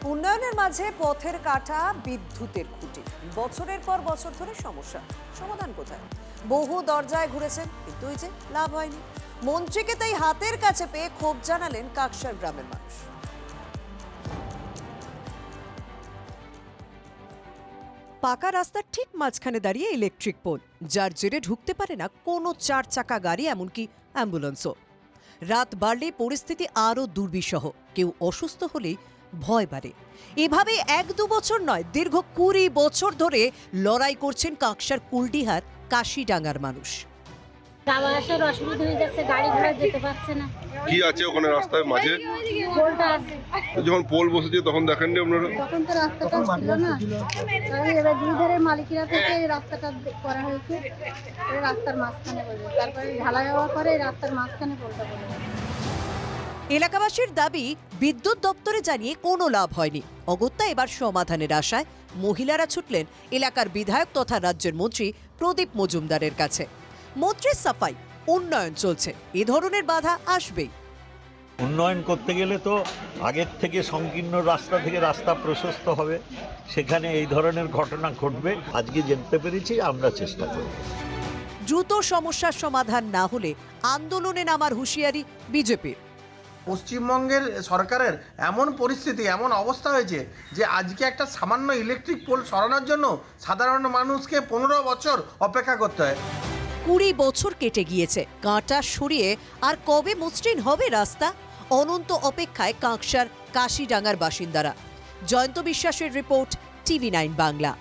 উন্নয়নের মাঝে পথের কাঁটা, বিদ্যুতের খুঁটি, বছরের পর বছর ধরে সমস্যা। সমাধান কোথায়? বহু দরজায় ঘুরেছেন, কিন্তু ওই যে লাভ হয়নি। মন্ত্রীকে তাই হাতের কাছে পেয়ে ক্ষোভ জানালেন কাকসার গ্রামের মানুষ। পাকা রাস্তার ঠিক মাঝখানে দাঁড়িয়ে ইলেকট্রিক পোল, যার জেরে ঢুকতে পারে না কোনো 4 চাকা গাড়ি, এমনকি অ্যাম্বুলেন্সও। রাত বাড়লে পরিস্থিতি আরও দুর্বিষহ। কেউ অসুস্থ হলেই ভয় বাড়ে। এভাবে 1-2 বছর নয়, দীর্ঘ 20 বছর ধরে লড়াই করছেন কাকসার কুলডিহার কাশিডাঙ্গার মানুষ। যাওয়া আসার অসুবিধা হয়ে যাচ্ছে, গাড়ি ঘোড়া যেতে পারছে না। কি আছে ওখানে রাস্তায় মাঝে? পোলটা আছে। যখন পোল বসেছে তখন দেখেননি আপনারা? তখন তো রাস্তাটা ছিল না, এবার দুই ধারের মালিকেরা থেকে এই রাস্তাটা করা হয়েছে। এই রাস্তার মাঝখানে বলে, তারপরে ঢালাই হওয়ার পরে এই রাস্তার মাঝখানে পোলটা বলে। এলাকাবাসীর দাবি, বিদ্যুৎ দপ্তরে জানিয়ে কোনো লাভ হয়নি। অগত্যা এবার সমাধানের আশায় মহিলারা ছুটলেন এলাকার বিধায়ক তথা রাজ্যের মন্ত্রী প্রদীপ মজুমদারের কাছে। মন্ত্রীর সাফাই, উন্নয়ন চলছে, এ ধরনের বাধা আসবেই। উন্নয়ন করতে গেলে তো আগের থেকে সংকীর্ণ রাস্তা থেকে রাস্তা প্রশস্ত হবে, সেখানে এই ধরনের ঘটনা ঘটবে। আজকে জানতে পেরেছি, আমরা চেষ্টা করব। দ্রুত সমস্যার সমাধান না হলে আন্দোলনে নামার হুঁশিয়ারি বিজেপির। পশ্চিমবঙ্গের সরকারের এমন পরিস্থিতি, এমন অবস্থা হয়েছে যে আজকে একটা সামান্য ইলেকট্রিক পোল সরানোর জন্য সাধারণ মানুষকে 15 বছর অপেক্ষা করতে হয়। 20 বছর কেটে গিয়েছে, কাঁটা সরিয়ে আর কবে মসৃণ হবে রাস্তা? অনন্ত অপেক্ষায় কাকসার কাশিডাঙ্গার বাসিন্দারা। জয়ন্ত বিশ্বাসের রিপোর্ট, TV9 বাংলা।